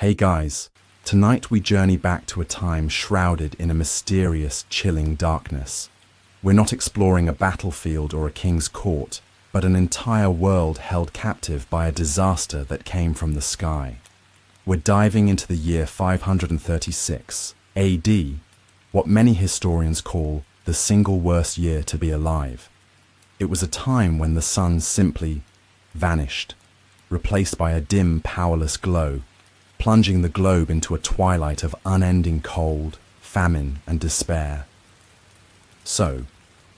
Hey guys, tonight we journey back to a time shrouded in a mysterious, chilling darkness. We're not exploring a battlefield or a king's court, but an entire world held captive by a disaster that came from the sky. We're diving into the year 536 AD, what many historians call the single worst year to be alive. It was a time when the sun simply vanished, replaced by a dim, powerless glow, plunging the globe into a twilight of unending cold, famine, and despair. So,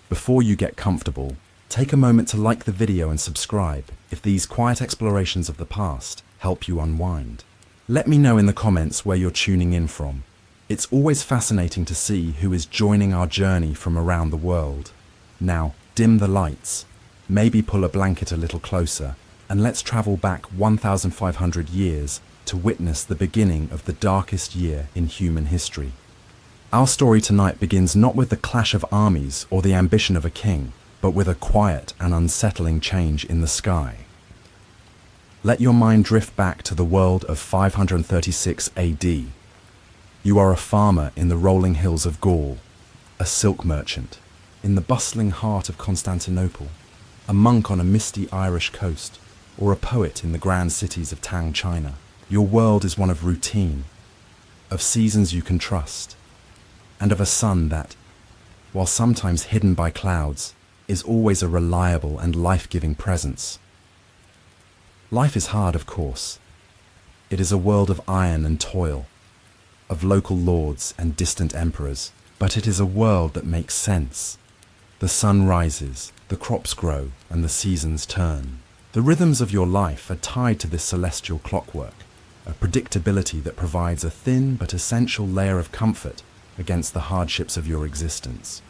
before you get comfortable, take a moment to like the video and subscribe if these quiet explorations of the past help you unwind. Let me know in the comments where you're tuning in from. It's always fascinating to see who is joining our journey from around the world. Now, dim the lights, maybe pull a blanket a little closer, and let's travel back 1,500 years to witness the beginning of the darkest year in human history. Our story tonight begins not with the clash of armies or the ambition of a king, but with a quiet and unsettling change in the sky. Let your mind drift back to the world of 536 AD. You are a farmer in the rolling hills of Gaul, a silk merchant in the bustling heart of Constantinople, a monk on a misty Irish coast, or a poet in the grand cities of Tang, China. Your world is one of routine, of seasons you can trust, and of a sun that, while sometimes hidden by clouds, is always a reliable and life-giving presence. Life is hard, of course. It is a world of iron and toil, of local lords and distant emperors, but it is a world that makes sense. The sun rises, the crops grow, and the seasons turn. The rhythms of your life are tied to this celestial clockwork, a predictability that provides a thin but essential layer of comfort against the hardships of your existence.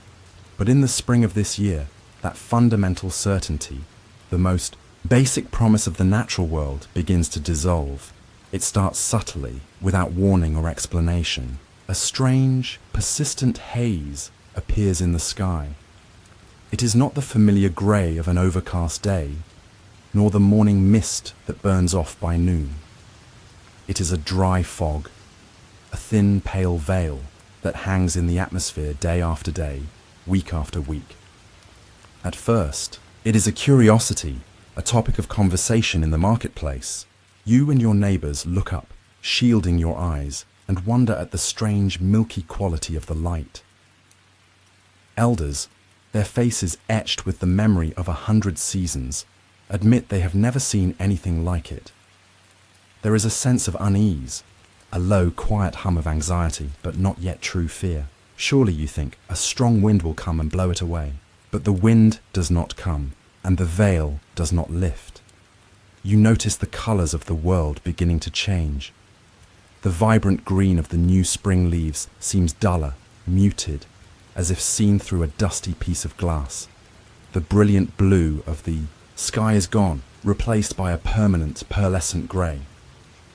But in the spring of this year, that fundamental certainty, the most basic promise of the natural world, begins to dissolve. It starts subtly, without warning or explanation. A strange, persistent haze appears in the sky. It is not the familiar grey of an overcast day, nor the morning mist that burns off by noon. It is a dry fog, a thin, pale veil that hangs in the atmosphere day after day, week after week. At first, it is a curiosity, a topic of conversation in the marketplace. You and your neighbours look up, shielding your eyes, and wonder at the strange, milky quality of the light. Elders, their faces etched with the memory of 100 seasons, admit they have never seen anything like it. There is a sense of unease, a low, quiet hum of anxiety, but not yet true fear. Surely, you think, a strong wind will come and blow it away. But the wind does not come, and the veil does not lift. You notice the colours of the world beginning to change. The vibrant green of the new spring leaves seems duller, muted, as if seen through a dusty piece of glass. The brilliant blue of the sky is gone, replaced by a permanent, pearlescent grey.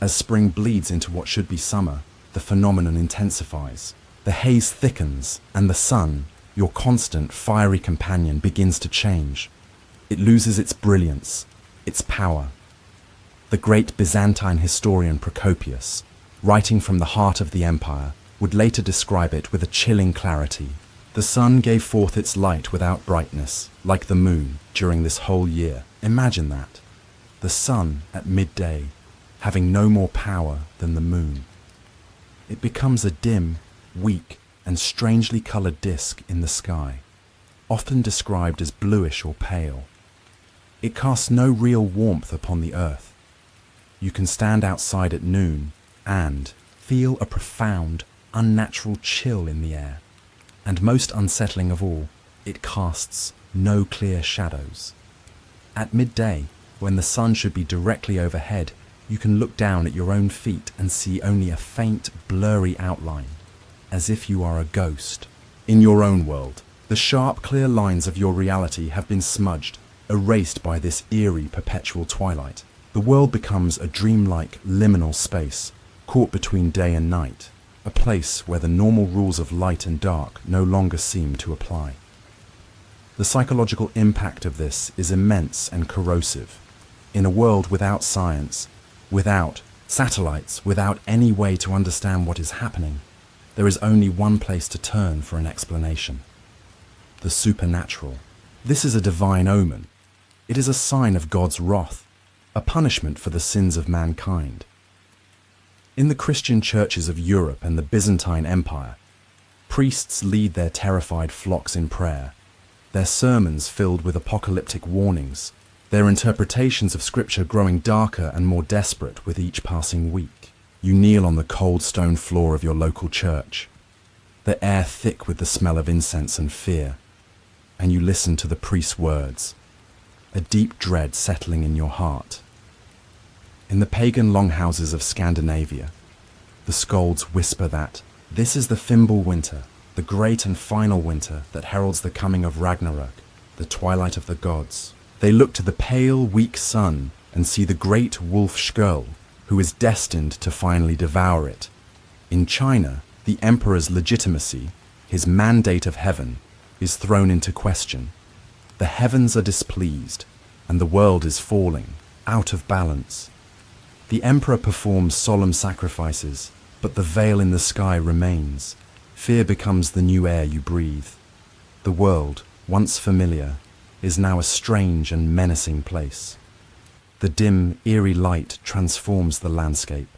As spring bleeds into what should be summer, the phenomenon intensifies. The haze thickens, and the sun, your constant, fiery companion, begins to change. It loses its brilliance, its power. The great Byzantine historian Procopius, writing from the heart of the empire, would later describe it with a chilling clarity. The sun gave forth its light without brightness, like the moon, during this whole year. Imagine that. The sun at midday, having no more power than the moon. It becomes a dim, weak, and strangely coloured disk in the sky, often described as bluish or pale. It casts no real warmth upon the earth. You can stand outside at noon and feel a profound, unnatural chill in the air. And most unsettling of all, it casts no clear shadows. At midday, when the sun should be directly overhead, you can look down at your own feet and see only a faint, blurry outline, as if you are a ghost. In your own world, the sharp, clear lines of your reality have been smudged, erased by this eerie, perpetual twilight. The world becomes a dreamlike, liminal space, caught between day and night, a place where the normal rules of light and dark no longer seem to apply. The psychological impact of this is immense and corrosive. In a world without science, without Satellites without any way to understand what is happening. There is only one place to turn for an explanation. The supernatural. This is a divine omen. It is a sign of God's wrath, a punishment for the sins of mankind. In the Christian churches of Europe and the Byzantine Empire, priests lead their terrified flocks in prayer, their sermons filled with apocalyptic warnings, their interpretations of Scripture growing darker and more desperate with each passing week. You kneel on the cold stone floor of your local church, the air thick with the smell of incense and fear, and you listen to the priest's words, a deep dread settling in your heart. In the pagan longhouses of Scandinavia, the skalds whisper that this is the Fimbul winter, the great and final winter that heralds the coming of Ragnarok, the twilight of the gods. They look to the pale, weak sun and see the great wolf Skjöld, who is destined to finally devour it. In China, the emperor's legitimacy, his mandate of heaven, is thrown into question. The heavens are displeased, and the world is falling, out of balance. The emperor performs solemn sacrifices, but the veil in the sky remains. Fear becomes the new air you breathe. The world, once familiar, is now a strange and menacing place. The dim, eerie light transforms the landscape.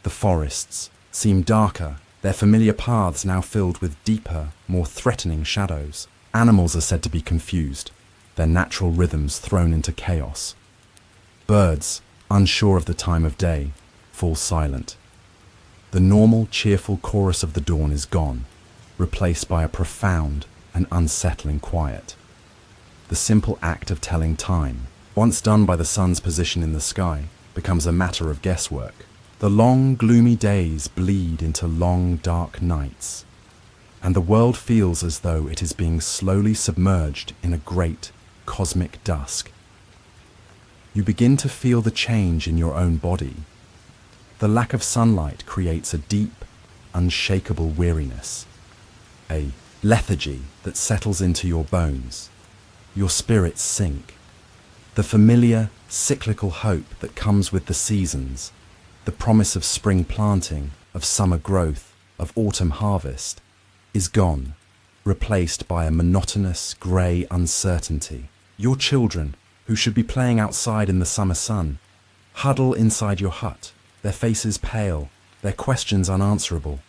The forests seem darker, their familiar paths now filled with deeper, more threatening shadows. Animals are said to be confused, their natural rhythms thrown into chaos. Birds, unsure of the time of day, fall silent. The normal, cheerful chorus of the dawn is gone, replaced by a profound and unsettling quiet. The simple act of telling time, once done by the sun's position in the sky, becomes a matter of guesswork. The long, gloomy days bleed into long, dark nights, and the world feels as though it is being slowly submerged in a great, cosmic dusk. You begin to feel the change in your own body. The lack of sunlight creates a deep, unshakable weariness, a lethargy that settles into your bones. Your spirits sink. The familiar, cyclical hope that comes with the seasons, the promise of spring planting, of summer growth, of autumn harvest, is gone, replaced by a monotonous, grey uncertainty. Your children, who should be playing outside in the summer sun, huddle inside your hut, their faces pale, their questions unanswerable.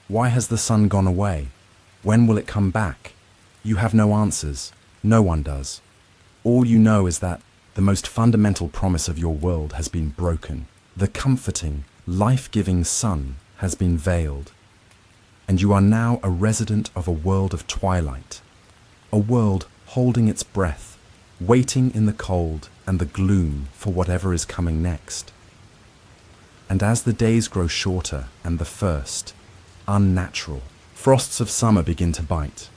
Why has the sun gone away? When will it come back? You have no answers. No one does. All you know is that the most fundamental promise of your world has been broken. The comforting, life-giving sun has been veiled. And you are now a resident of a world of twilight, a world holding its breath, waiting in the cold and the gloom for whatever is coming next. And as the days grow shorter and the first, unnatural, frosts of summer begin to bite,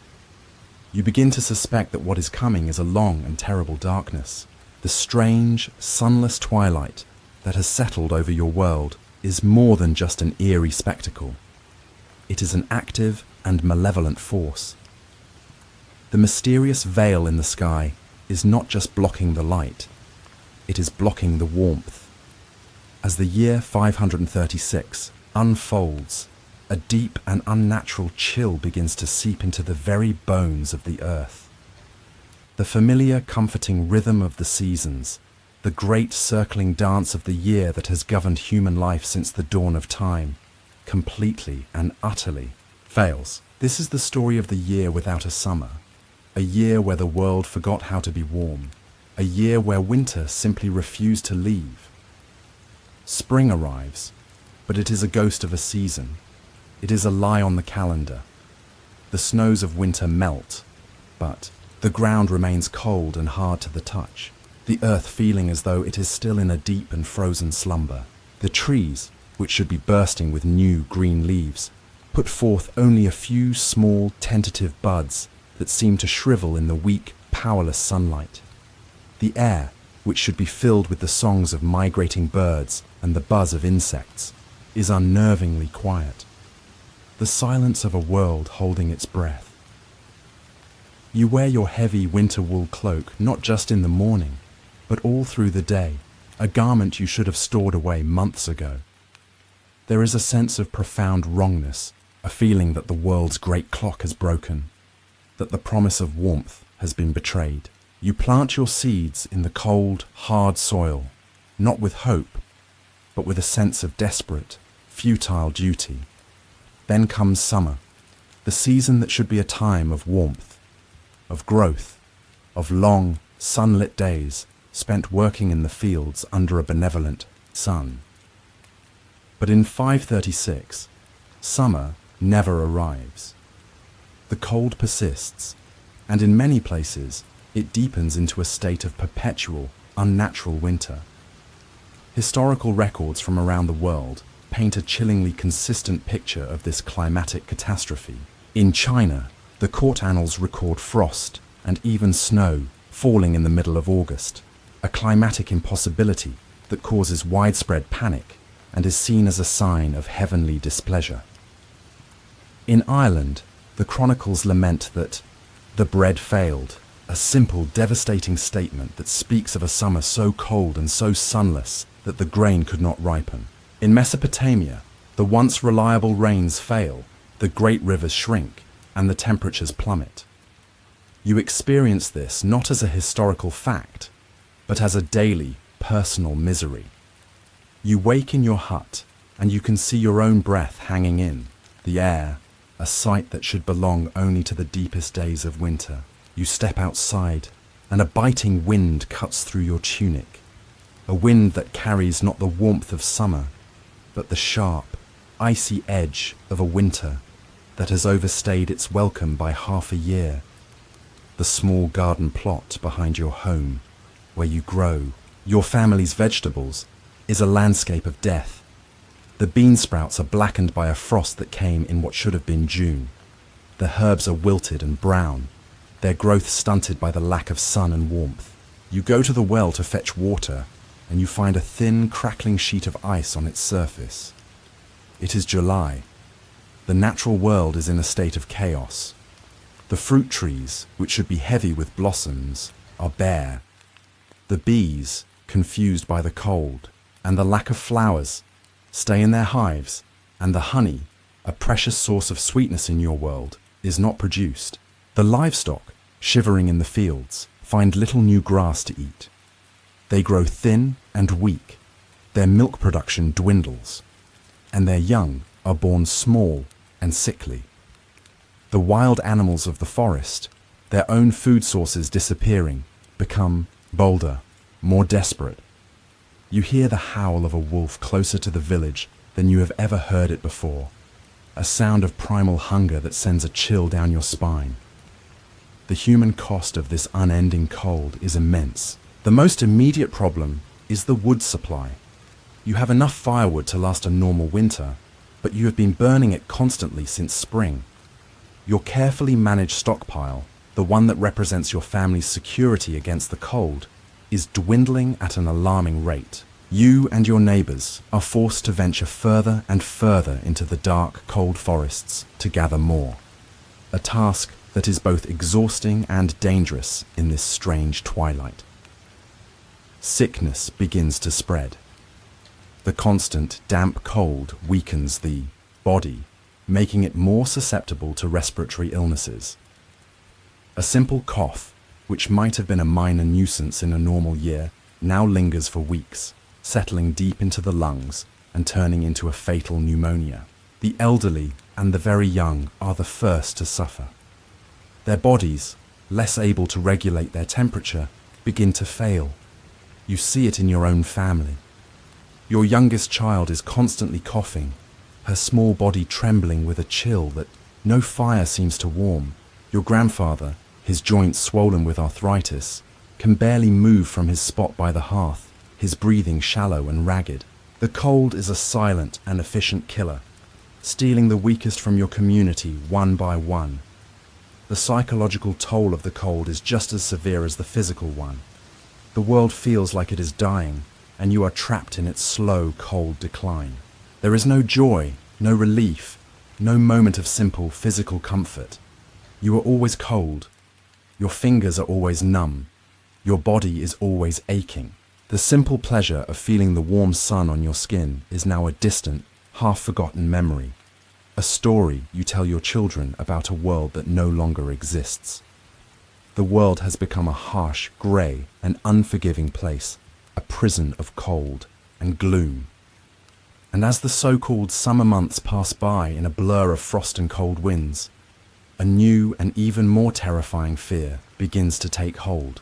you begin to suspect that what is coming is a long and terrible darkness. The strange, sunless twilight that has settled over your world is more than just an eerie spectacle. It is an active and malevolent force. The mysterious veil in the sky is not just blocking the light, it is blocking the warmth. As the year 536 unfolds, a deep and unnatural chill begins to seep into the very bones of the earth. The familiar, comforting rhythm of the seasons, the great circling dance of the year that has governed human life since the dawn of time, completely and utterly fails. This is the story of the year without a summer, a year where the world forgot how to be warm, a year where winter simply refused to leave. Spring arrives, but it is a ghost of a season. It is a lie on the calendar. The snows of winter melt, but the ground remains cold and hard to the touch, the earth feeling as though it is still in a deep and frozen slumber. The trees, which should be bursting with new green leaves, put forth only a few small, tentative buds that seem to shrivel in the weak, powerless sunlight. The air, which should be filled with the songs of migrating birds and the buzz of insects, is unnervingly quiet. The silence of a world holding its breath. You wear your heavy winter wool cloak not just in the morning, but all through the day, a garment you should have stored away months ago. there is a sense of profound wrongness, a feeling that the world's great clock has broken, that the promise of warmth has been betrayed. You plant your seeds in the cold, hard soil, not with hope, but with a sense of desperate, futile duty. Then comes summer, the season that should be a time of warmth, of growth, of long, sunlit days spent working in the fields under a benevolent sun. But in 536, summer never arrives. The cold persists, and in many places it deepens into a state of perpetual, unnatural winter. Historical records from around the world paint a chillingly consistent picture of this climatic catastrophe. In China, the court annals record frost and even snow falling in the middle of August, a climatic impossibility that causes widespread panic and is seen as a sign of heavenly displeasure. In Ireland, the Chronicles lament that the bread failed, a simple, devastating statement that speaks of a summer so cold and so sunless that the grain could not ripen. In Mesopotamia, the once reliable rains fail, the great rivers shrink, and the temperatures plummet. You experience this not as a historical fact, but as a daily, personal misery. You wake in your hut, and you can see your own breath hanging in, the air, a sight that should belong only to the deepest days of winter. You step outside, and a biting wind cuts through your tunic, a wind that carries not the warmth of summer, but the sharp, icy edge of a winter that has overstayed its welcome by half a year. The small garden plot behind your home, where you grow your family's vegetables, is a landscape of death. The bean sprouts are blackened by a frost that came in what should have been June. The herbs are wilted and brown, their growth stunted by the lack of sun and warmth. You go to the well to fetch water, and you find a thin, crackling sheet of ice on its surface. It is July. The natural world is in a state of chaos. The fruit trees, which should be heavy with blossoms, are bare. The bees, confused by the cold and the lack of flowers, stay in their hives, and the honey, a precious source of sweetness in your world, is not produced. The livestock, shivering in the fields, find little new grass to eat. They grow thin and weak, their milk production dwindles, and their young are born small and sickly. The wild animals of the forest, their own food sources disappearing, become bolder, more desperate. You hear the howl of a wolf closer to the village than you have ever heard it before, a sound of primal hunger that sends a chill down your spine. The human cost of this unending cold is immense. The most immediate problem is the wood supply. You have enough firewood to last a normal winter, but you have been burning it constantly since spring. Your carefully managed stockpile, the one that represents your family's security against the cold, is dwindling at an alarming rate. You and your neighbors are forced to venture further and further into the dark, cold forests to gather more. A task that is both exhausting and dangerous in this strange twilight. Sickness begins to spread. The constant damp cold weakens the body, making it more susceptible to respiratory illnesses. A simple cough, which might have been a minor nuisance in a normal year, now lingers for weeks, settling deep into the lungs and turning into a fatal pneumonia. The elderly and the very young are the first to suffer. Their bodies, less able to regulate their temperature, begin to fail. You see it in your own family. Your youngest child is constantly coughing, her small body trembling with a chill that no fire seems to warm. Your grandfather, his joints swollen with arthritis, can barely move from his spot by the hearth, his breathing shallow and ragged. The cold is a silent and efficient killer, stealing the weakest from your community one by one. The psychological toll of the cold is just as severe as the physical one. The world feels like it is dying, and you are trapped in its slow, cold decline. There is no joy, no relief, no moment of simple physical comfort. You are always cold. Your fingers are always numb. Your body is always aching. The simple pleasure of feeling the warm sun on your skin is now a distant, half-forgotten memory, a story you tell your children about a world that no longer exists. The world has become a harsh, grey and unforgiving place, a prison of cold and gloom. And as the so-called summer months pass by in a blur of frost and cold winds, a new and even more terrifying fear begins to take hold.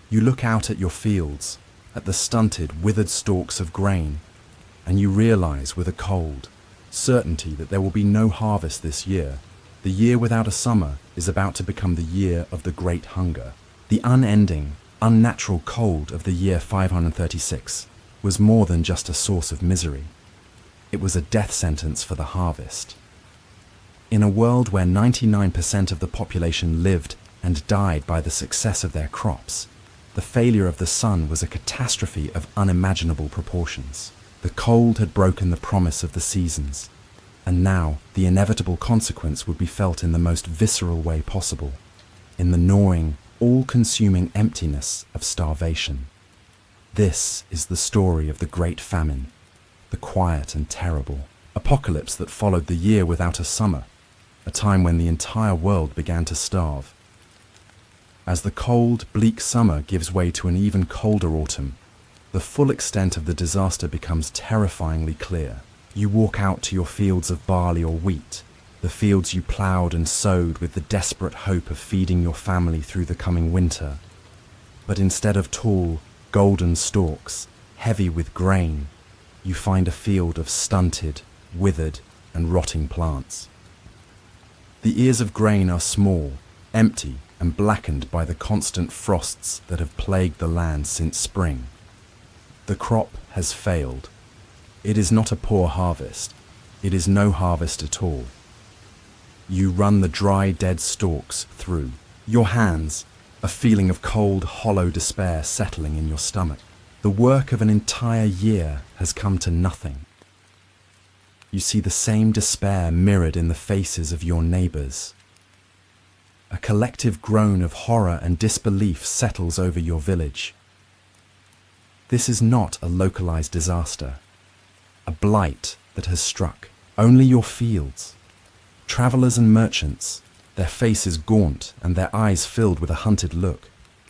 You look out at your fields, at the stunted, withered stalks of grain, and you realize with a cold certainty that there will be no harvest this year. The year without a summer is about to become the year of the Great Hunger. The unending, unnatural cold of the year 536 was more than just a source of misery. It was a death sentence for the harvest. In a world where 99% of the population lived and died by the success of their crops, the failure of the sun was a catastrophe of unimaginable proportions. The cold had broken the promise of the seasons, and now the inevitable consequence would be felt in the most visceral way possible, in the gnawing, all-consuming emptiness of starvation. This is the story of the Great Famine, the quiet and terrible apocalypse that followed the year without a summer, a time when the entire world began to starve. As the cold, bleak summer gives way to an even colder autumn, the full extent of the disaster becomes terrifyingly clear. You walk out to your fields of barley or wheat, the fields you ploughed and sowed with the desperate hope of feeding your family through the coming winter. But instead of tall, golden stalks, heavy with grain, you find a field of stunted, withered, and rotting plants. The ears of grain are small, empty, and blackened by the constant frosts that have plagued the land since spring. The crop has failed. It is not a poor harvest. It is no harvest at all. You run the dry, dead stalks through your hands, a feeling of cold, hollow despair settling in your stomach. The work of an entire year has come to nothing. You see the same despair mirrored in the faces of your neighbours. A collective groan of horror and disbelief settles over your village. This is not a localized disaster, a blight that has struck only your fields. Travellers and merchants, their faces gaunt and their eyes filled with a hunted look,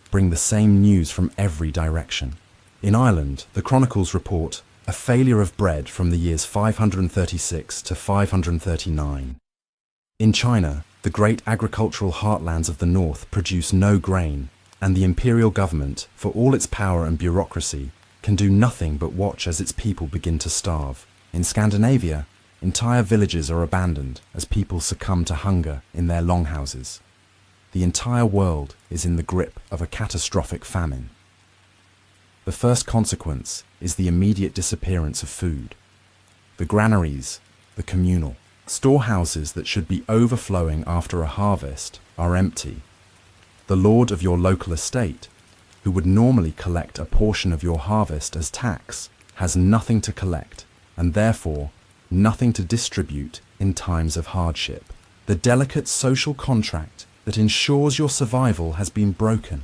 bring the same news from every direction. In Ireland, the Chronicles report a failure of bread from the years 536 to 539. In China, the great agricultural heartlands of the north produce no grain, and the imperial government, for all its power and bureaucracy, can do nothing but watch as its people begin to starve. In Scandinavia, entire villages are abandoned as people succumb to hunger in their longhouses. The entire world is in the grip of a catastrophic famine. The first consequence is the immediate disappearance of food. The granaries, the communal storehouses that should be overflowing after a harvest, are empty. The lord of your local estate, who would normally collect a portion of your harvest as tax, has nothing to collect, and therefore nothing to distribute in times of hardship. The delicate social contract that ensures your survival has been broken.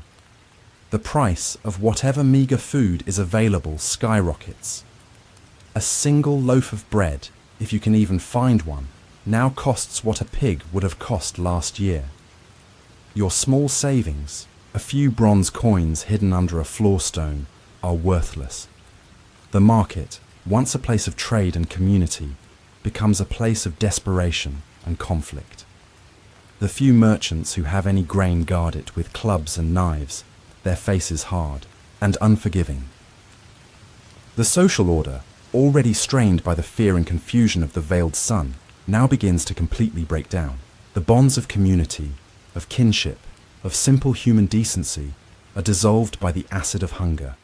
The price of whatever meager food is available skyrockets. A single loaf of bread, if you can even find one, now costs what a pig would have cost last year. Your small savings, a few bronze coins hidden under a floor stone, are worthless. The market, once a place of trade and community, becomes a place of desperation and conflict. The few merchants who have any grain guard it with clubs and knives, their faces hard and unforgiving. The social order, already strained by the fear and confusion of the veiled sun, now begins to completely break down. The bonds of community, of kinship, of simple human decency are dissolved by the acid of hunger.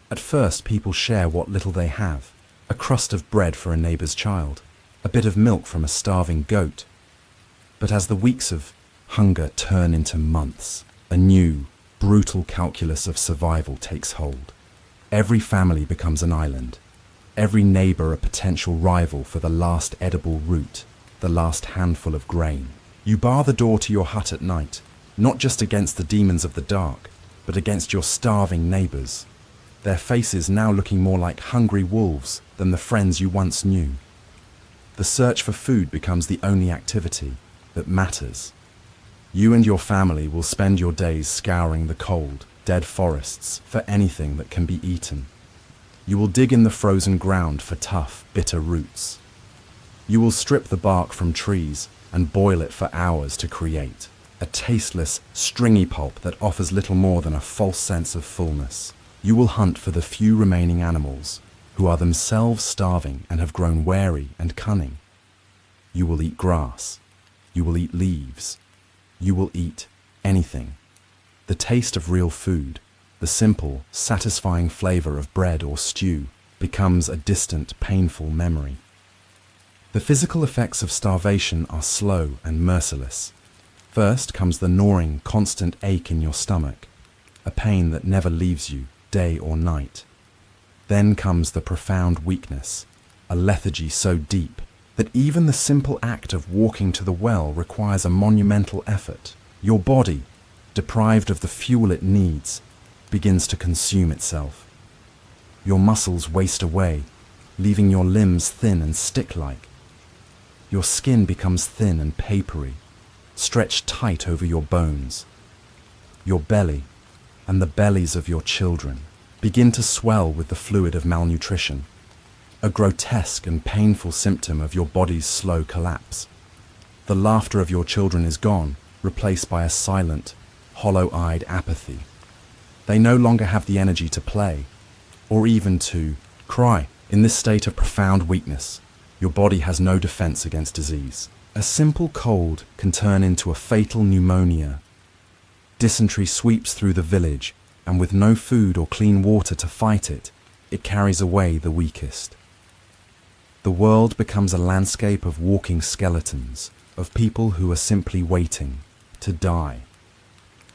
At first, people share what little they have, a crust of bread for a neighbour's child, a bit of milk from a starving goat. But as the weeks of hunger turn into months, a new, brutal calculus of survival takes hold. Every family becomes an island, every neighbour a potential rival for the last edible root, the last handful of grain. You bar the door to your hut at night, not just against the demons of the dark, but against your starving neighbours. their faces now looking more like hungry wolves than the friends you once knew. The search for food becomes the only activity that matters. You and your family will spend your days scouring the cold, dead forests for anything that can be eaten. You will dig in the frozen ground for tough, bitter roots. You will strip the bark from trees and boil it for hours to create a tasteless, stringy pulp that offers little more than a false sense of fullness. You will hunt for the few remaining animals who are themselves starving and have grown wary and cunning. You will eat grass. You will eat leaves. You will eat anything. The taste of real food, the simple, satisfying flavor of bread or stew, becomes a distant, painful memory. The physical effects of starvation are slow and merciless. First comes the gnawing, constant ache in your stomach, a pain that never leaves you, day or night. Then comes the profound weakness, a lethargy so deep that even the simple act of walking to the well requires a monumental effort. Your body, deprived of the fuel it needs, begins to consume itself. Your muscles waste away, leaving your limbs thin and stick-like. Your skin becomes thin and papery, stretched tight over your bones. Your belly, and the bellies of your children, begin to swell with the fluid of malnutrition, a grotesque and painful symptom of your body's slow collapse. The laughter of your children is gone, replaced by a silent, hollow-eyed apathy. They no longer have the energy to play, or even to cry. In this state of profound weakness, your body has no defense against disease. A simple cold can turn into a fatal pneumonia. Dysentery sweeps through the village, and with no food or clean water to fight it, it carries away the weakest. The world becomes a landscape of walking skeletons, of people who are simply waiting to die.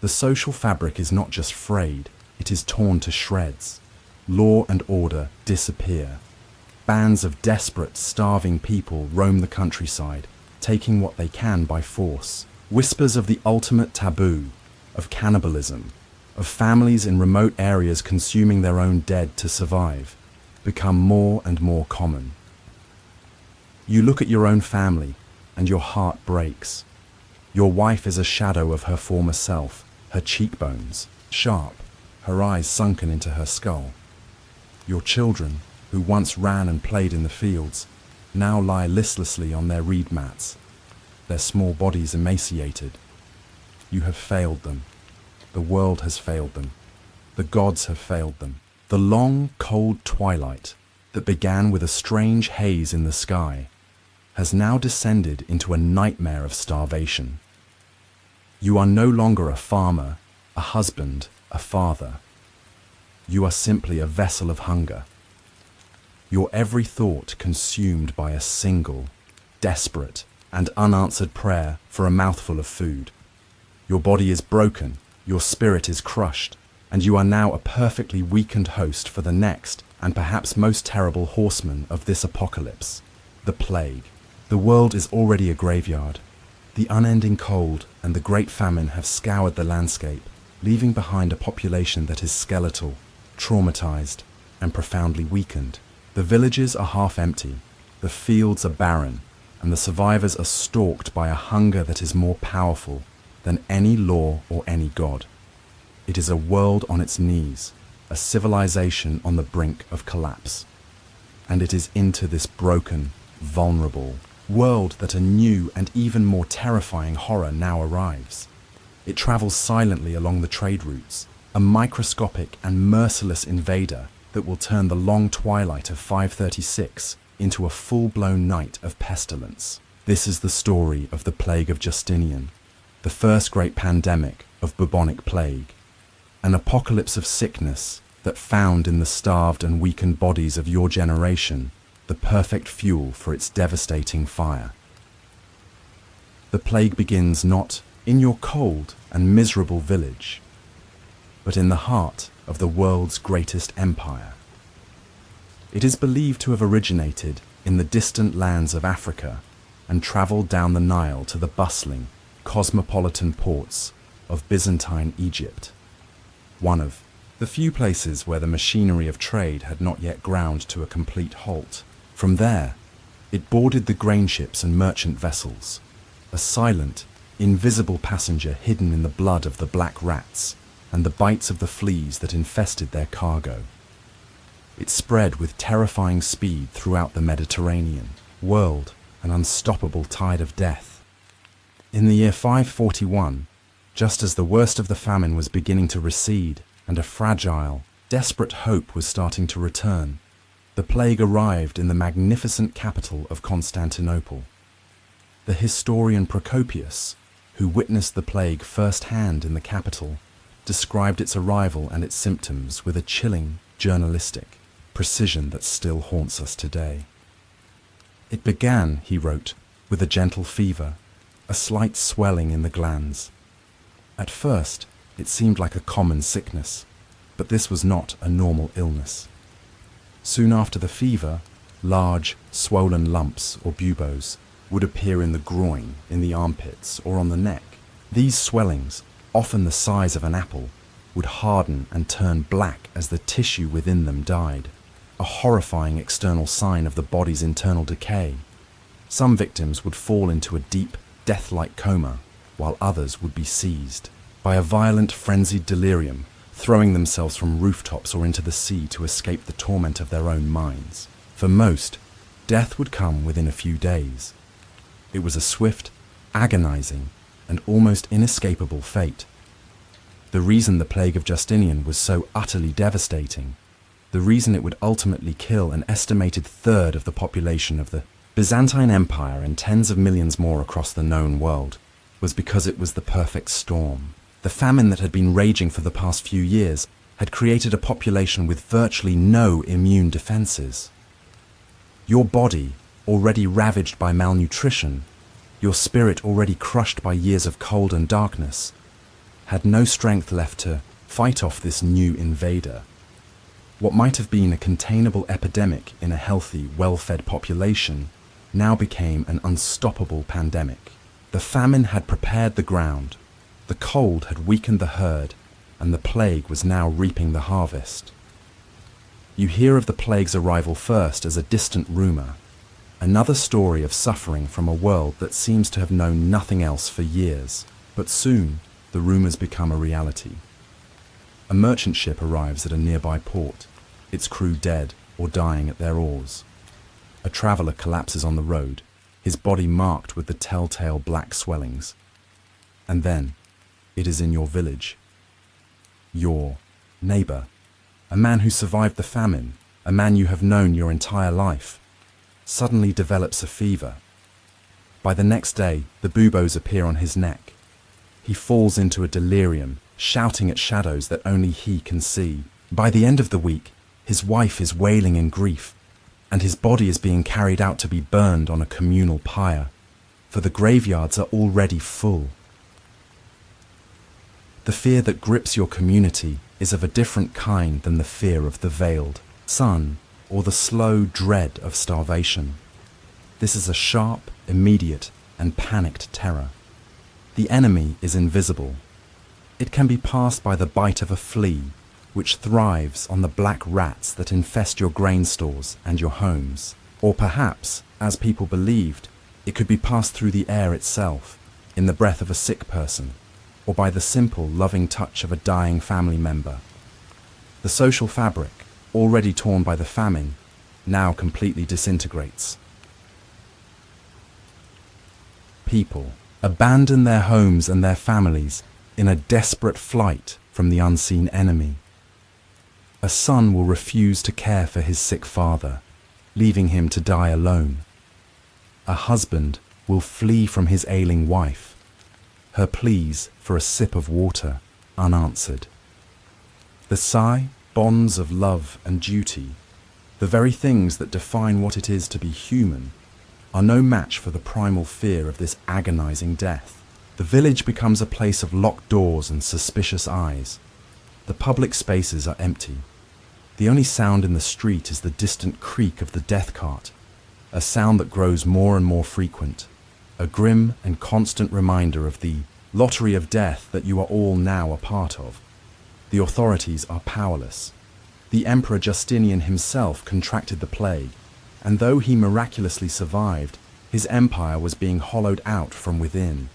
The social fabric is not just frayed, it is torn to shreds. Law and order disappear. Bands of desperate, starving people roam the countryside, taking what they can by force. Whispers of the ultimate taboo, of cannibalism, of families in remote areas consuming their own dead to survive, become more and more common. You look at your own family, and your heart breaks. Your wife is a shadow of her former self, her cheekbones sharp, her eyes sunken into her skull. Your children, who once ran and played in the fields, now lie listlessly on their reed mats, their small bodies emaciated. You have failed them. The world has failed them. The gods have failed them. The long, cold twilight that began with a strange haze in the sky has now descended into a nightmare of starvation. You are no longer a farmer, a husband, a father. You are simply a vessel of hunger. Your every thought consumed by a single, desperate, and unanswered prayer for a mouthful of food. Your body is broken, your spirit is crushed, and you are now a perfectly weakened host for the next and perhaps most terrible horseman of this apocalypse, the plague. The world is already a graveyard. The unending cold and the great famine have scoured the landscape, leaving behind a population that is skeletal, traumatized, and profoundly weakened. The villages are half empty, the fields are barren, and the survivors are stalked by a hunger that is more powerful than any law or any god. It is a world on its knees, a civilization on the brink of collapse. And it is into this broken, vulnerable world that a new and even more terrifying horror now arrives. It travels silently along the trade routes, a microscopic and merciless invader that will turn the long twilight of 536 into a full-blown night of pestilence. This is the story of the plague of Justinian, the first great pandemic of bubonic plague, an apocalypse of sickness that found in the starved and weakened bodies of your generation the perfect fuel for its devastating fire. The plague begins not in your cold and miserable village, but in the heart of the world's greatest empire. It is believed to have originated in the distant lands of Africa and travelled down the Nile to the bustling, cosmopolitan ports of Byzantine Egypt, one of the few places where the machinery of trade had not yet ground to a complete halt. From there, it boarded the grain ships and merchant vessels, a silent, invisible passenger hidden in the blood of the black rats and the bites of the fleas that infested their cargo. It spread with terrifying speed throughout the Mediterranean, whirled an unstoppable tide of death. In the year 541, just as the worst of the famine was beginning to recede and a fragile, desperate hope was starting to return, the plague arrived in the magnificent capital of Constantinople. The historian Procopius, who witnessed the plague firsthand in the capital, described its arrival and its symptoms with a chilling, journalistic precision that still haunts us today. It began, he wrote, with a gentle fever, a slight swelling in the glands. At first, it seemed like a common sickness, but this was not a normal illness. Soon after the fever, large, swollen lumps or buboes would appear in the groin, in the armpits, or on the neck. These swellings, often the size of an apple, would harden and turn black as the tissue within them died, a horrifying external sign of the body's internal decay. Some victims would fall into a deep, death-like coma, while others would be seized by a violent, frenzied delirium, throwing themselves from rooftops or into the sea to escape the torment of their own minds. For most, death would come within a few days. It was a swift, agonizing, and almost inescapable fate. The reason the plague of Justinian was so utterly devastating, the reason it would ultimately kill an estimated third of the population of the Byzantine Empire and tens of millions more across the known world, was because it was the perfect storm. The famine that had been raging for the past few years had created a population with virtually no immune defenses. Your body, already ravaged by malnutrition, your spirit already crushed by years of cold and darkness, had no strength left to fight off this new invader. What might have been a containable epidemic in a healthy, well-fed population now became an unstoppable pandemic. The famine had prepared the ground, the cold had weakened the herd, and the plague was now reaping the harvest. You hear of the plague's arrival first as a distant rumor, another story of suffering from a world that seems to have known nothing else for years. But soon, the rumors become a reality. A merchant ship arrives at a nearby port, its crew dead or dying at their oars. A traveler collapses on the road, his body marked with the telltale black swellings. And then, it is in your village. Your neighbor, a man who survived the famine, a man you have known your entire life, suddenly develops a fever. By the next day, the buboes appear on his neck. He falls into a delirium, shouting at shadows that only he can see. By the end of the week, his wife is wailing in grief, and his body is being carried out to be burned on a communal pyre, for the graveyards are already full. The fear that grips your community is of a different kind than the fear of the veiled sun or the slow dread of starvation. This is a sharp, immediate, and panicked terror. The enemy is invisible. It can be passed by the bite of a flea, which thrives on the black rats that infest your grain stores and your homes. Or perhaps, as people believed, it could be passed through the air itself, in the breath of a sick person, or by the simple, loving touch of a dying family member. The social fabric, already torn by the famine, now completely disintegrates. People abandon their homes and their families in a desperate flight from the unseen enemy. A son will refuse to care for his sick father, leaving him to die alone. A husband will flee from his ailing wife, her pleas for a sip of water unanswered. The sigh, bonds of love and duty, the very things that define what it is to be human, are no match for the primal fear of this agonizing death. The village becomes a place of locked doors and suspicious eyes. The public spaces are empty. The only sound in the street is the distant creak of the death cart, a sound that grows more and more frequent, a grim and constant reminder of the lottery of death that you are all now a part of. The The authorities are powerless. The Emperor Justinian himself contracted the plague, and though he miraculously survived, his empire was being hollowed out from within.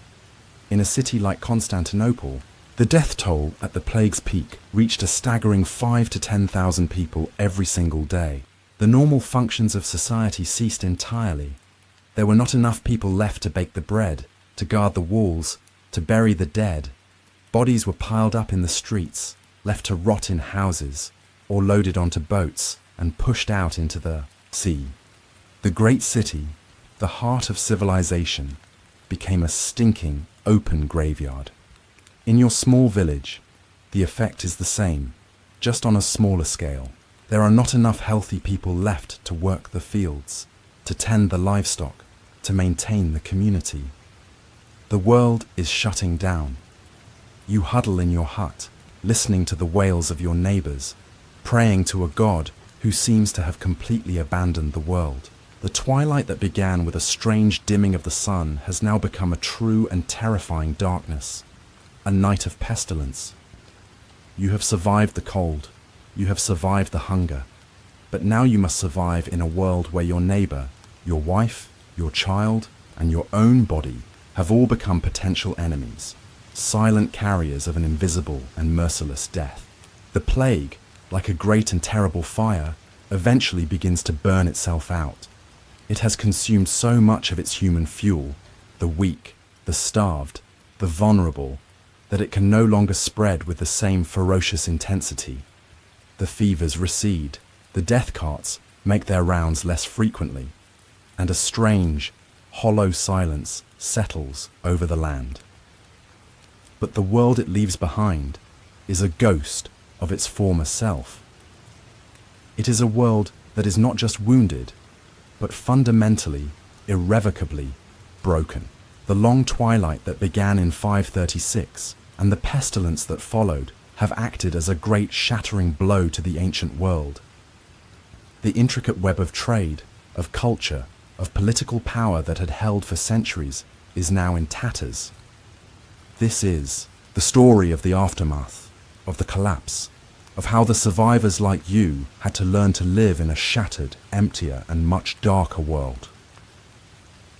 In a city like Constantinople, the death toll at the plague's peak reached a staggering 5,000 to 10,000 people every single day. The normal functions of society ceased entirely. There were not enough people left to bake the bread, to guard the walls, to bury the dead. Bodies were piled up in the streets, left to rot in houses, or loaded onto boats and pushed out into the sea. The great city, the heart of civilization, became a stinking, open graveyard. In your small village, the effect is the same, just on a smaller scale. There are not enough healthy people left to work the fields, to tend the livestock, to maintain the community. The world is shutting down. You huddle in your hut, listening to the wails of your neighbors, praying to a God who seems to have completely abandoned the world. The twilight that began with a strange dimming of the sun has now become a true and terrifying darkness, a night of pestilence. You have survived the cold, you have survived the hunger, but now you must survive in a world where your neighbor, your wife, your child, and your own body have all become potential enemies, silent carriers of an invisible and merciless death. The plague, like a great and terrible fire, eventually begins to burn itself out. It has consumed so much of its human fuel, the weak, the starved, the vulnerable, that it can no longer spread with the same ferocious intensity. The fevers recede, the death carts make their rounds less frequently, and a strange, hollow silence settles over the land. But the world it leaves behind is a ghost of its former self. It is a world that is not just wounded, but fundamentally, irrevocably broken. The long twilight that began in 536 and the pestilence that followed have acted as a great shattering blow to the ancient world. The intricate web of trade, of culture, of political power that had held for centuries is now in tatters. This is the story of the aftermath, of the collapse, of how the survivors like you had to learn to live in a shattered, emptier, and much darker world.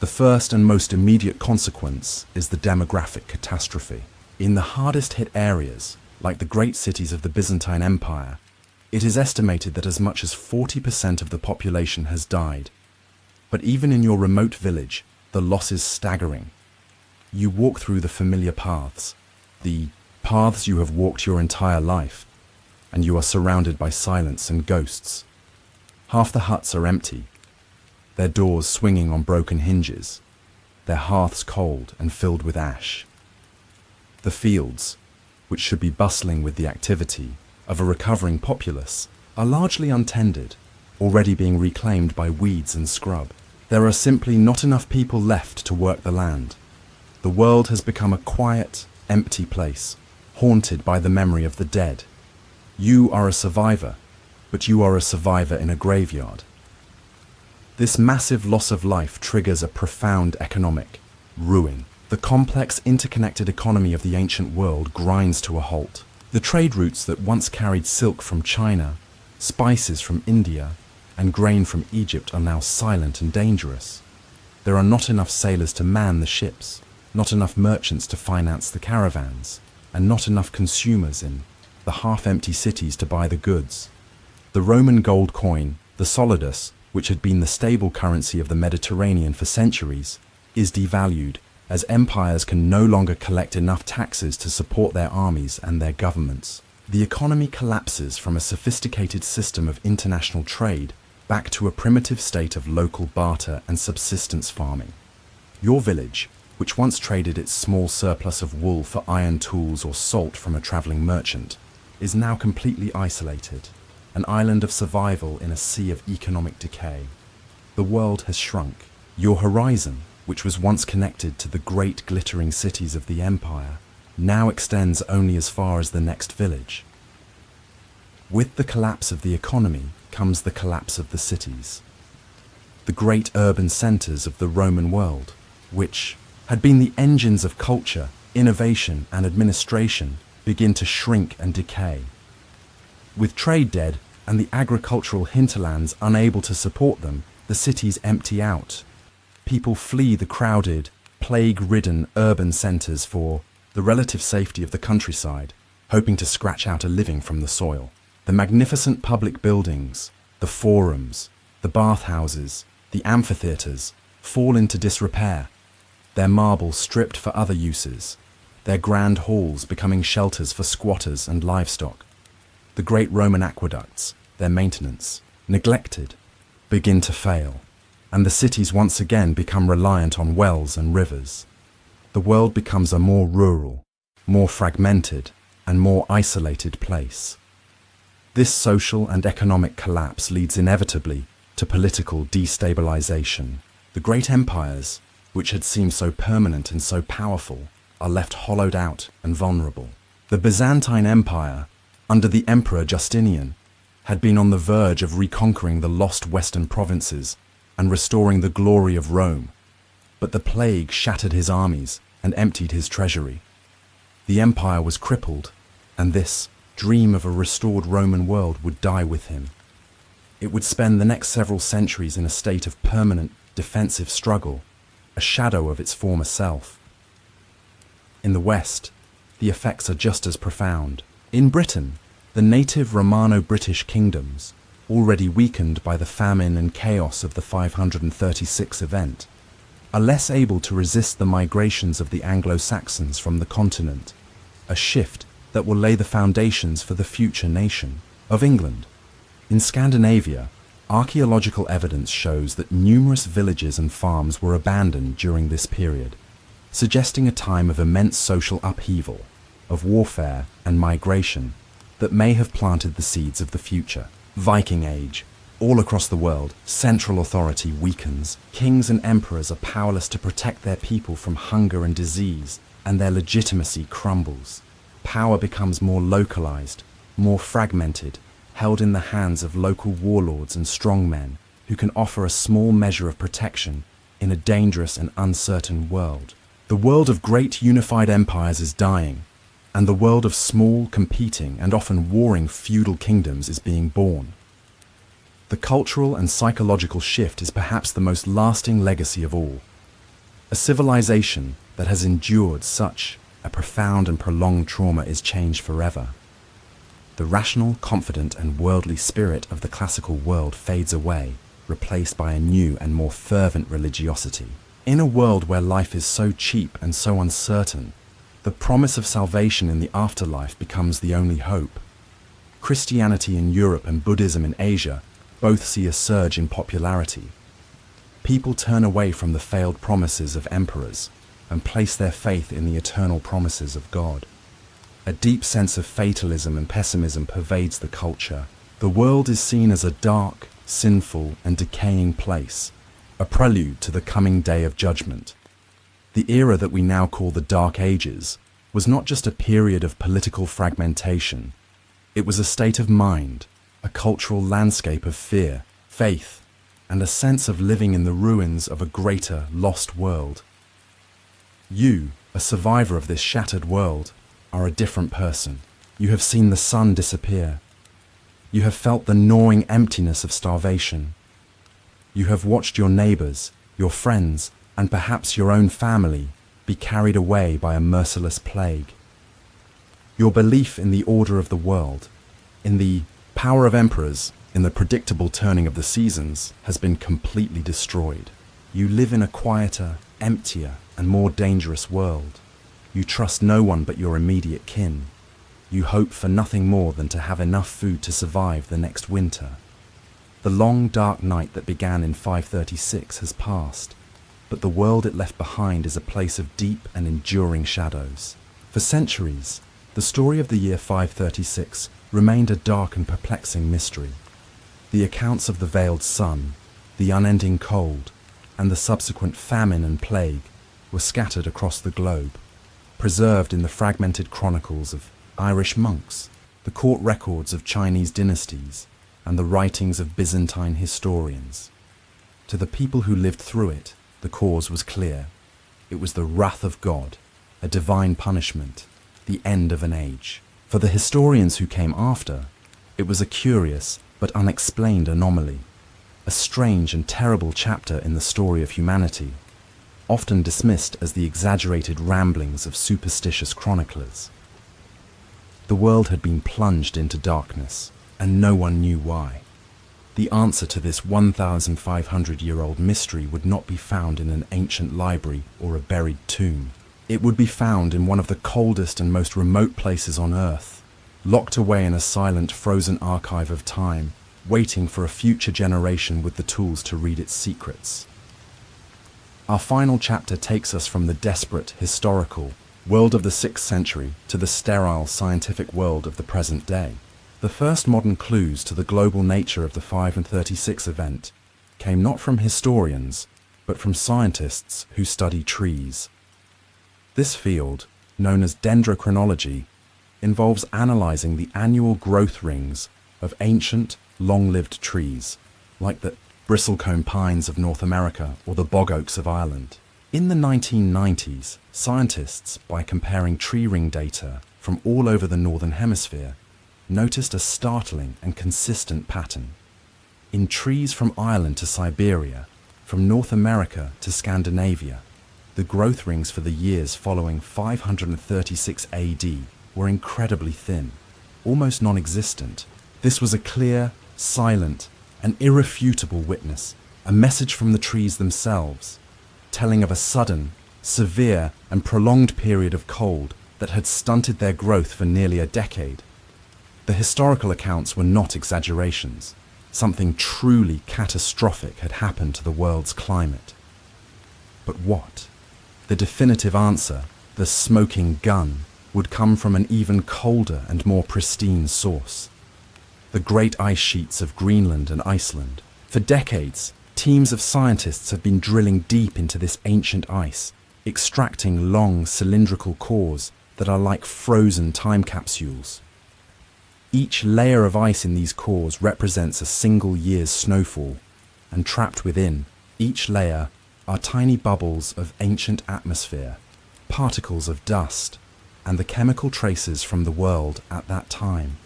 The first and most immediate consequence is the demographic catastrophe. In the hardest hit areas, like the great cities of the Byzantine Empire, it is estimated that as much as 40% of the population has died. But even in your remote village, the loss is staggering. You walk through the familiar paths, the paths you have walked your entire life, and you are surrounded by silence and ghosts. Half the huts are empty, their doors swinging on broken hinges, their hearths cold and filled with ash. The fields, which should be bustling with the activity of a recovering populace, are largely untended, already being reclaimed by weeds and scrub. There are simply not enough people left to work the land. The world has become a quiet, empty place, haunted by the memory of the dead. You are a survivor, but you are a survivor in a graveyard. This massive loss of life triggers a profound economic ruin. The complex, interconnected economy of the ancient world grinds to a halt. The trade routes that once carried silk from China, spices from India, and grain from Egypt are now silent and dangerous. There are not enough sailors to man the ships, not enough merchants to finance the caravans, and not enough consumers in the half-empty cities to buy the goods. The Roman gold coin, the solidus, which had been the stable currency of the Mediterranean for centuries, is devalued as empires can no longer collect enough taxes to support their armies and their governments. The economy collapses from a sophisticated system of international trade back to a primitive state of local barter and subsistence farming. Your village, which once traded its small surplus of wool for iron tools or salt from a traveling merchant, is now completely isolated, an island of survival in a sea of economic decay. The world has shrunk. Your horizon, which was once connected to the great glittering cities of the empire, now extends only as far as the next village. With the collapse of the economy comes the collapse of the cities. The great urban centers of the Roman world, which had been the engines of culture, innovation, and administration, begin to shrink and decay. With trade dead and the agricultural hinterlands unable to support them, the cities empty out. People flee the crowded, plague-ridden urban centres for the relative safety of the countryside, hoping to scratch out a living from the soil. The magnificent public buildings, the forums, the bathhouses, the amphitheatres fall into disrepair, their marble stripped for other uses, their grand halls becoming shelters for squatters and livestock. The great Roman aqueducts, their maintenance, neglected, begin to fail, and the cities once again become reliant on wells and rivers. The world becomes a more rural, more fragmented, and more isolated place. This social and economic collapse leads inevitably to political destabilization. The great empires, which had seemed so permanent and so powerful, are left hollowed out and vulnerable. The Byzantine Empire, under the Emperor Justinian, had been on the verge of reconquering the lost western provinces and restoring the glory of Rome, but the plague shattered his armies and emptied his treasury. The empire was crippled, and this dream of a restored Roman world would die with him. It would spend the next several centuries in a state of permanent defensive struggle, a shadow of its former self. In the West, the effects are just as profound. In Britain, the native Romano-British kingdoms, already weakened by the famine and chaos of the 536 event, are less able to resist the migrations of the Anglo-Saxons from the continent, a shift that will lay the foundations for the future nation of England. In Scandinavia, archaeological evidence shows that numerous villages and farms were abandoned during this period, suggesting a time of immense social upheaval, of warfare and migration that may have planted the seeds of the future. Viking Age. All across the world, central authority weakens. Kings and emperors are powerless to protect their people from hunger and disease, and their legitimacy crumbles. Power becomes more localized, more fragmented, held in the hands of local warlords and strongmen who can offer a small measure of protection in a dangerous and uncertain world. The world of great unified empires is dying, and the world of small, competing, and often warring feudal kingdoms is being born. The cultural and psychological shift is perhaps the most lasting legacy of all. A civilization that has endured such a profound and prolonged trauma is changed forever. The rational, confident, and worldly spirit of the classical world fades away, replaced by a new and more fervent religiosity. In a world where life is so cheap and so uncertain, the promise of salvation in the afterlife becomes the only hope. Christianity in Europe and Buddhism in Asia both see a surge in popularity. People turn away from the failed promises of emperors and place their faith in the eternal promises of God. A deep sense of fatalism and pessimism pervades the culture. The world is seen as a dark, sinful, and decaying place, a prelude to the coming day of judgment. The era that we now call the Dark Ages was not just a period of political fragmentation. It was a state of mind, a cultural landscape of fear, faith, and a sense of living in the ruins of a greater, lost world. You, a survivor of this shattered world, are a different person. You have seen the sun disappear. You have felt the gnawing emptiness of starvation. You have watched your neighbors, your friends, and perhaps your own family be carried away by a merciless plague. Your belief in the order of the world, in the power of emperors, in the predictable turning of the seasons, has been completely destroyed. You live in a quieter, emptier, and more dangerous world. You trust no one but your immediate kin. You hope for nothing more than to have enough food to survive the next winter. The long, dark night that began in 536 has passed, but the world it left behind is a place of deep and enduring shadows. For centuries, the story of the year 536 remained a dark and perplexing mystery. The accounts of the veiled sun, the unending cold, and the subsequent famine and plague were scattered across the globe, preserved in the fragmented chronicles of Irish monks, the court records of Chinese dynasties, and the writings of Byzantine historians. To the people who lived through it, the cause was clear. It was the wrath of God, a divine punishment, the end of an age. For the historians who came after, it was a curious but unexplained anomaly, a strange and terrible chapter in the story of humanity, often dismissed as the exaggerated ramblings of superstitious chroniclers. The world had been plunged into darkness, and no one knew why. The answer to this 1,500-year-old mystery would not be found in an ancient library or a buried tomb. It would be found in one of the coldest and most remote places on Earth, locked away in a silent, frozen archive of time, waiting for a future generation with the tools to read its secrets. Our final chapter takes us from the desperate, historical world of the 6th century to the sterile, scientific world of the present day. The first modern clues to the global nature of the 5 and 36 event came not from historians, but from scientists who study trees. This field, known as dendrochronology, involves analyzing the annual growth rings of ancient, long-lived trees, like the bristlecone pines of North America or the bog oaks of Ireland. In the 1990s, scientists, by comparing tree ring data from all over the Northern Hemisphere, noticed a startling and consistent pattern. In trees from Ireland to Siberia, from North America to Scandinavia, the growth rings for the years following 536 AD were incredibly thin, almost non-existent. This was a clear, silent, and irrefutable witness, a message from the trees themselves, telling of a sudden, severe, and prolonged period of cold that had stunted their growth for nearly a decade. The historical accounts were not exaggerations. Something truly catastrophic had happened to the world's climate. But what? The definitive answer, the smoking gun, would come from an even colder and more pristine source. The great ice sheets of Greenland and Iceland. For decades, teams of scientists have been drilling deep into this ancient ice, extracting long cylindrical cores that are like frozen time capsules. Each layer of ice in these cores represents a single year's snowfall, and trapped within each layer are tiny bubbles of ancient atmosphere, particles of dust, and the chemical traces from the world at that time.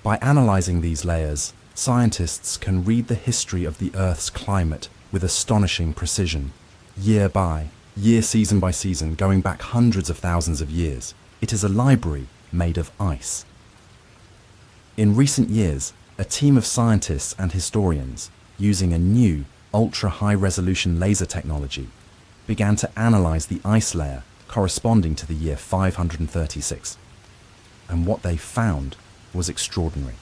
By analyzing these layers, scientists can read the history of the Earth's climate with astonishing precision, year by year, season by season, going back hundreds of thousands of years. It is a library made of ice. In recent years, a team of scientists and historians, using a new, ultra-high-resolution laser technology, began to analyze the ice layer corresponding to the year 536. And what they found was extraordinary.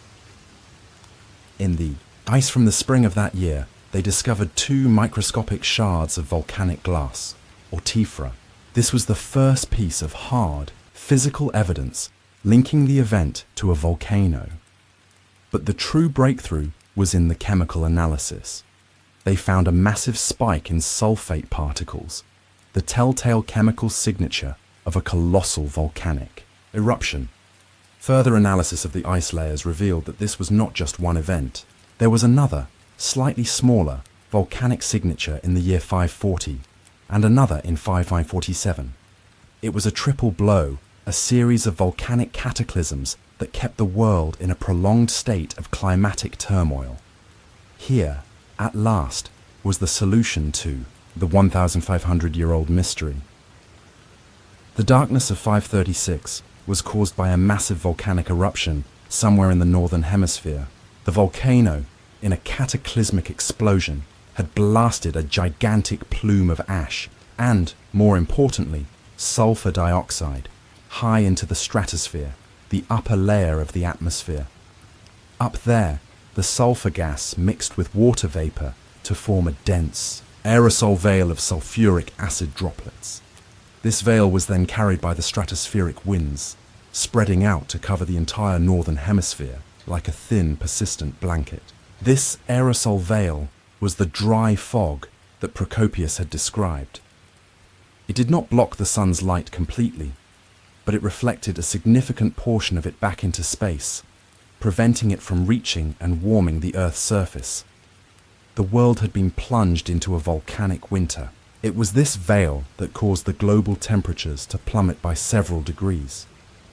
In the ice from the spring of that year, they discovered 2 microscopic shards of volcanic glass, or tephra. This was the first piece of hard, physical evidence linking the event to a volcano. But the true breakthrough was in the chemical analysis. They found a massive spike in sulfate particles, the telltale chemical signature of a colossal volcanic eruption. Further analysis of the ice layers revealed that this was not just one event. There was another, slightly smaller, volcanic signature in the year 540, and another in 5547. It was a triple blow, a series of volcanic cataclysms that kept the world in a prolonged state of climatic turmoil. Here, at last, was the solution to the 1,500-year-old mystery. The darkness of 536 was caused by a massive volcanic eruption somewhere in the northern hemisphere. The volcano, in a cataclysmic explosion, had blasted a gigantic plume of ash and, more importantly, sulfur dioxide, high into the stratosphere, the upper layer of the atmosphere. Up there, the sulfur gas mixed with water vapor to form a dense aerosol veil of sulfuric acid droplets. This veil was then carried by the stratospheric winds, spreading out to cover the entire northern hemisphere like a thin, persistent blanket. This aerosol veil was the dry fog that Procopius had described. It did not block the sun's light completely, but it reflected a significant portion of it back into space, preventing it from reaching and warming the Earth's surface. The world had been plunged into a volcanic winter, It was this veil that caused the global temperatures to plummet by several degrees,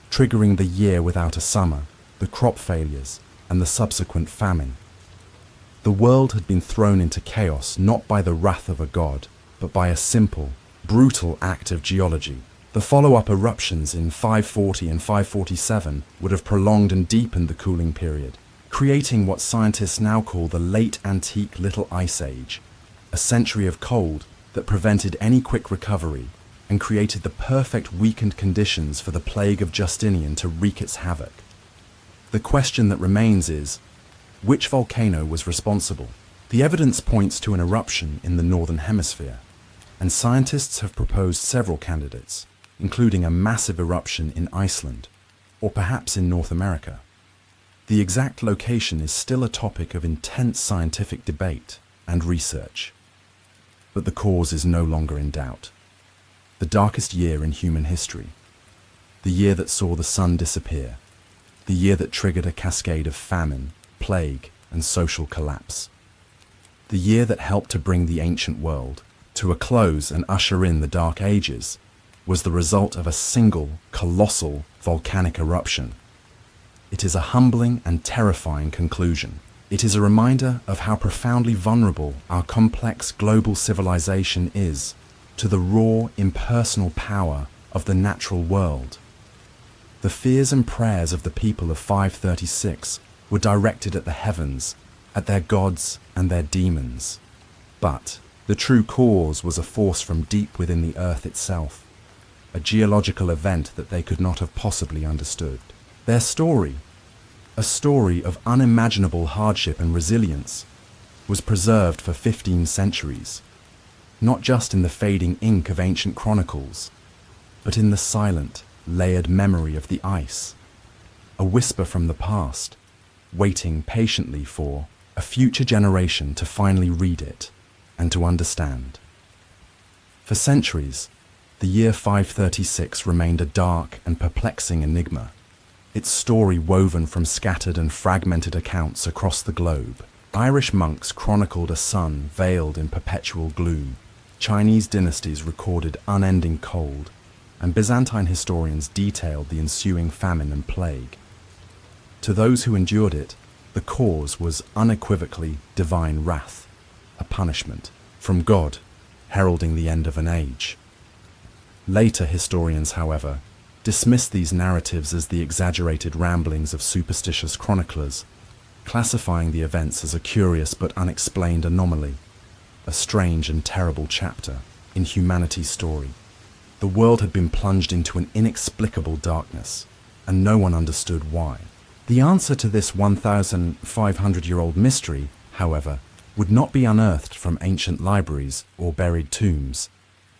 triggering the year without a summer, the crop failures, and the subsequent famine. The world had been thrown into chaos not by the wrath of a god, but by a simple, brutal act of geology. The follow-up eruptions in 540 and 547 would have prolonged and deepened the cooling period, creating what scientists now call the Late Antique Little Ice Age, a century of cold that prevented any quick recovery and created the perfect weakened conditions for the plague of Justinian to wreak its havoc. The question that remains is, which volcano was responsible? The evidence points to an eruption in the northern hemisphere, and scientists have proposed several candidates, including a massive eruption in Iceland, or perhaps in North America. The exact location is still a topic of intense scientific debate and research. But the cause is no longer in doubt. The darkest year in human history. The year that saw the sun disappear. The year that triggered a cascade of famine, plague, and social collapse. The year that helped to bring the ancient world to a close and usher in the Dark Ages was the result of a single, colossal volcanic eruption. It is a humbling and terrifying conclusion. It is a reminder of how profoundly vulnerable our complex global civilization is to the raw, impersonal power of the natural world. The fears and prayers of the people of 536 were directed at the heavens, at their gods and their demons. But the true cause was a force from deep within the earth itself, a geological event that they could not have possibly understood. Their story, a story of unimaginable hardship and resilience, was preserved for 15 centuries, not just in the fading ink of ancient chronicles, but in the silent, layered memory of the ice, a whisper from the past, waiting patiently for a future generation to finally read it and to understand. For centuries, the year 536 remained a dark and perplexing enigma, its story woven from scattered and fragmented accounts across the globe. Irish monks chronicled a sun veiled in perpetual gloom, Chinese dynasties recorded unending cold, and Byzantine historians detailed the ensuing famine and plague. To those who endured it, the cause was unequivocally divine wrath, a punishment from God, heralding the end of an age. Later historians, however, dismissed these narratives as the exaggerated ramblings of superstitious chroniclers, classifying the events as a curious but unexplained anomaly, a strange and terrible chapter in humanity's story. The world had been plunged into an inexplicable darkness, and no one understood why. The answer to this 1,500-year-old mystery, however, would not be unearthed from ancient libraries or buried tombs.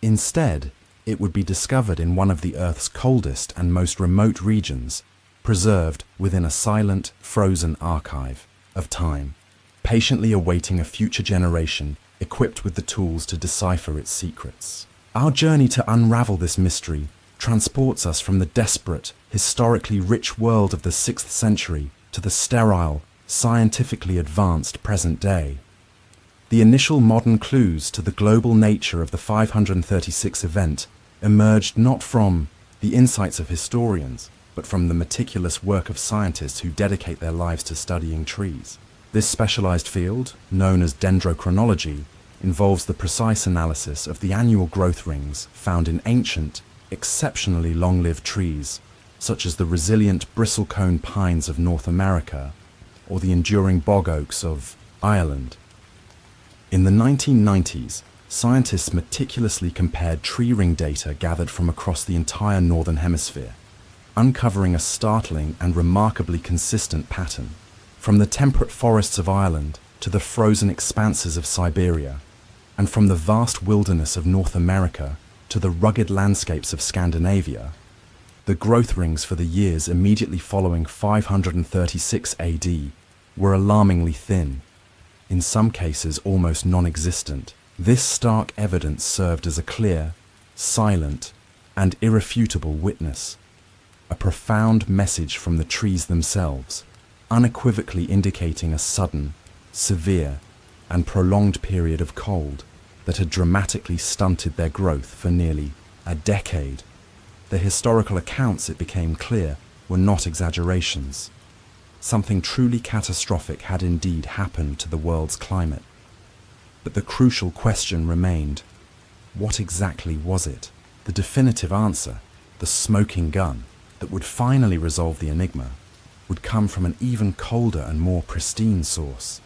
Instead, it would be discovered in one of the Earth's coldest and most remote regions, preserved within a silent, frozen archive of time, patiently awaiting a future generation equipped with the tools to decipher its secrets. Our journey to unravel this mystery transports us from the desperate, historically rich world of the 6th century to the sterile, scientifically advanced present day. The initial modern clues to the global nature of the 536 event emerged not from the insights of historians, but from the meticulous work of scientists who dedicate their lives to studying trees. This specialized field, known as dendrochronology, involves the precise analysis of the annual growth rings found in ancient, exceptionally long-lived trees, such as the resilient bristlecone pines of North America or the enduring bog oaks of Ireland. In the 1990s, scientists meticulously compared tree ring data gathered from across the entire Northern Hemisphere, uncovering a startling and remarkably consistent pattern. From the temperate forests of Ireland to the frozen expanses of Siberia, and from the vast wilderness of North America to the rugged landscapes of Scandinavia, the growth rings for the years immediately following 536 AD were alarmingly thin, in some cases almost non-existent. This stark evidence served as a clear, silent, and irrefutable witness, a profound message from the trees themselves, unequivocally indicating a sudden, severe, and prolonged period of cold, that had dramatically stunted their growth for nearly a decade. The historical accounts, it became clear, were not exaggerations. Something truly catastrophic had indeed happened to the world's climate. But the crucial question remained, what exactly was it? The definitive answer, the smoking gun, that would finally resolve the enigma, would come from an even colder and more pristine source,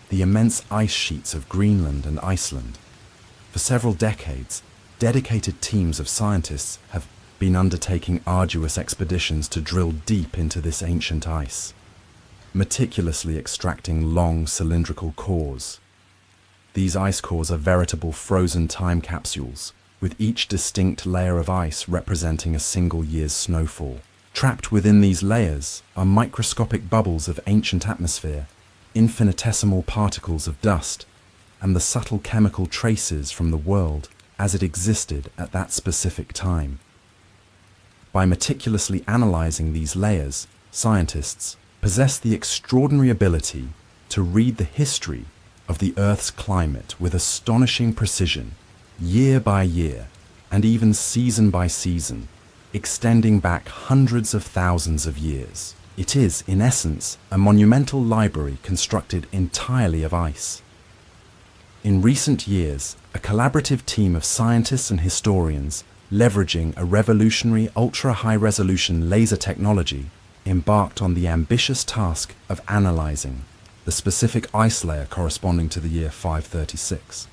the immense ice sheets of Greenland and Iceland. For several decades, dedicated teams of scientists have been undertaking arduous expeditions to drill deep into this ancient ice, meticulously extracting long cylindrical cores. These ice cores are veritable frozen time capsules, with each distinct layer of ice representing a single year's snowfall. Trapped within these layers are microscopic bubbles of ancient atmosphere, infinitesimal particles of dust, and the subtle chemical traces from the world as it existed at that specific time. By meticulously analyzing these layers, scientists possess the extraordinary ability to read the history of the Earth's climate with astonishing precision, year by year, and even season by season, extending back hundreds of thousands of years. It is, in essence, a monumental library constructed entirely of ice. In recent years, a collaborative team of scientists and historians, leveraging a revolutionary ultra-high-resolution laser technology, embarked on the ambitious task of analyzing the specific ice layer corresponding to the year 536.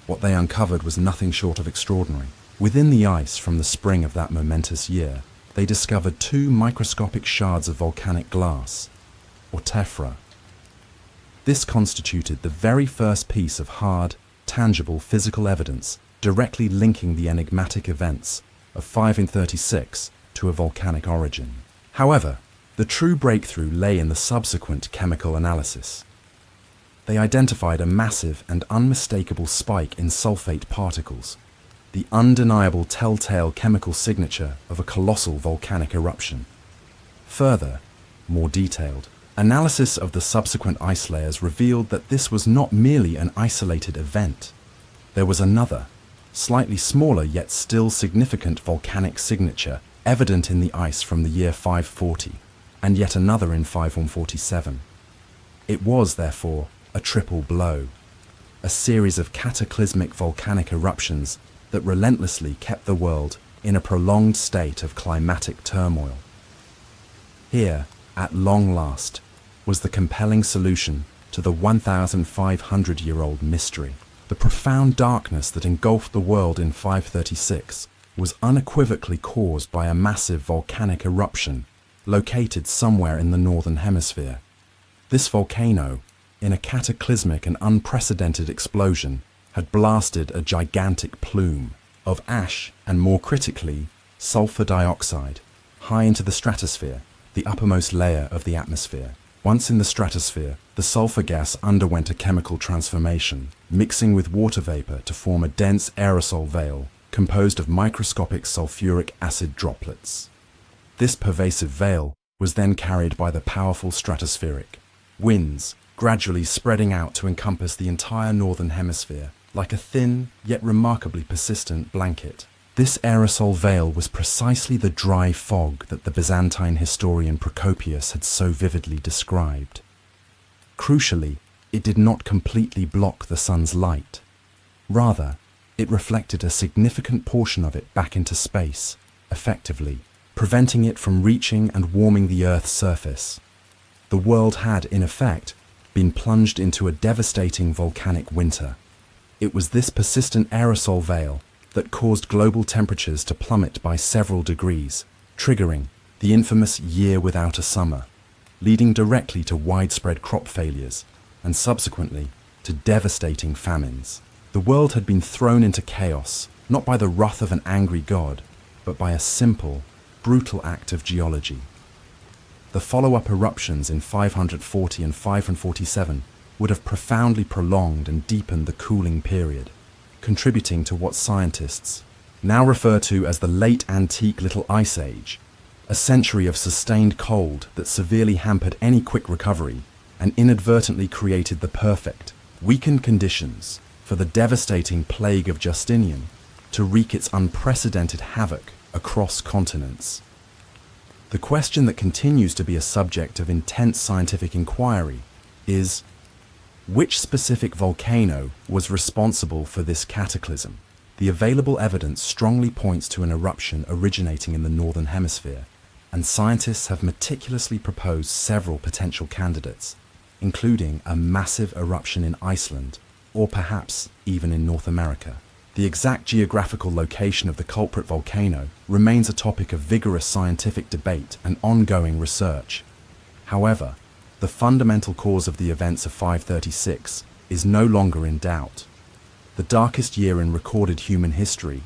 What they uncovered was nothing short of extraordinary. Within the ice from the spring of that momentous year, they discovered two microscopic shards of volcanic glass, or tephra. This constituted the very first piece of hard, tangible physical evidence directly linking the enigmatic events of 536 to a volcanic origin. However, the true breakthrough lay in the subsequent chemical analysis. They identified a massive and unmistakable spike in sulfate particles, the undeniable telltale chemical signature of a colossal volcanic eruption. Further, more detailed, analysis of the subsequent ice layers revealed that this was not merely an isolated event. There was another, slightly smaller yet still significant volcanic signature evident in the ice from the year 540, and yet another in 547. It was, therefore, a triple blow, a series of cataclysmic volcanic eruptions that relentlessly kept the world in a prolonged state of climatic turmoil. Here, at long last, was the compelling solution to the 1,500-year-old mystery. The profound darkness that engulfed the world in 536 was unequivocally caused by a massive volcanic eruption located somewhere in the northern hemisphere. This volcano, in a cataclysmic and unprecedented explosion, had blasted a gigantic plume of ash and, more critically, sulfur dioxide high into the stratosphere, the uppermost layer of the atmosphere. Once in the stratosphere, the sulfur gas underwent a chemical transformation, mixing with water vapor to form a dense aerosol veil composed of microscopic sulfuric acid droplets. This pervasive veil was then carried by the powerful stratospheric winds, gradually spreading out to encompass the entire northern hemisphere, like a thin yet remarkably persistent blanket. This aerosol veil was precisely the dry fog that the Byzantine historian Procopius had so vividly described. Crucially, it did not completely block the sun's light. Rather, it reflected a significant portion of it back into space, effectively, preventing it from reaching and warming the Earth's surface. The world had, in effect, been plunged into a devastating volcanic winter. It was this persistent aerosol veil that caused global temperatures to plummet by several degrees, triggering the infamous year without a summer, leading directly to widespread crop failures and subsequently to devastating famines. The world had been thrown into chaos, not by the wrath of an angry god, but by a simple, brutal act of geology. The follow-up eruptions in 540 and 547 would have profoundly prolonged and deepened the cooling period, contributing to what scientists now refer to as the late antique Little Ice Age, a century of sustained cold that severely hampered any quick recovery and inadvertently created the perfect, weakened conditions for the devastating plague of Justinian to wreak its unprecedented havoc across continents. The question that continues to be a subject of intense scientific inquiry is, which specific volcano was responsible for this cataclysm? The available evidence strongly points to an eruption originating in the Northern Hemisphere, and scientists have meticulously proposed several potential candidates, including a massive eruption in Iceland, or perhaps even in North America. The exact geographical location of the culprit volcano remains a topic of vigorous scientific debate and ongoing research. However, the fundamental cause of the events of 536 is no longer in doubt. The darkest year in recorded human history,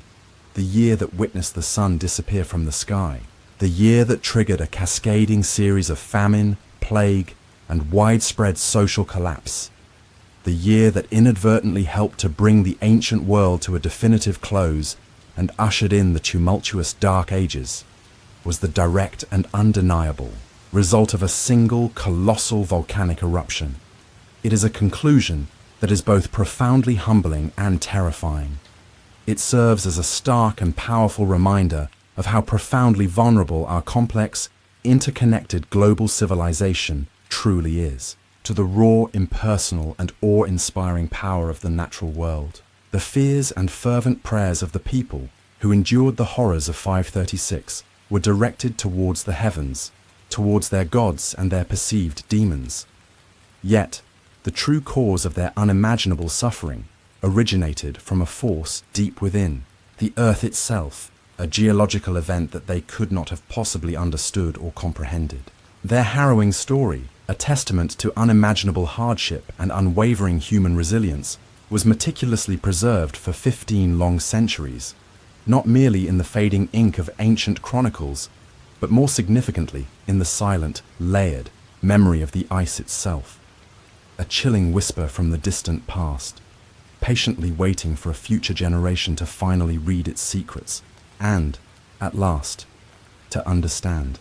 the year that witnessed the sun disappear from the sky, the year that triggered a cascading series of famine, plague, and widespread social collapse, the year that inadvertently helped to bring the ancient world to a definitive close and ushered in the tumultuous Dark Ages, was the direct and undeniable result of a single colossal volcanic eruption. It is a conclusion that is both profoundly humbling and terrifying. It serves as a stark and powerful reminder of how profoundly vulnerable our complex, interconnected global civilization truly is to the raw, impersonal, and awe-inspiring power of the natural world. The fears and fervent prayers of the people who endured the horrors of 536 were directed towards the heavens, towards their gods and their perceived demons. Yet, the true cause of their unimaginable suffering originated from a force deep within, the earth itself, a geological event that they could not have possibly understood or comprehended. Their harrowing story, a testament to unimaginable hardship and unwavering human resilience, was meticulously preserved for 15 long centuries, not merely in the fading ink of ancient chronicles, but more significantly in the silent, layered memory of the ice itself. A chilling whisper from the distant past, patiently waiting for a future generation to finally read its secrets and, at last, to understand.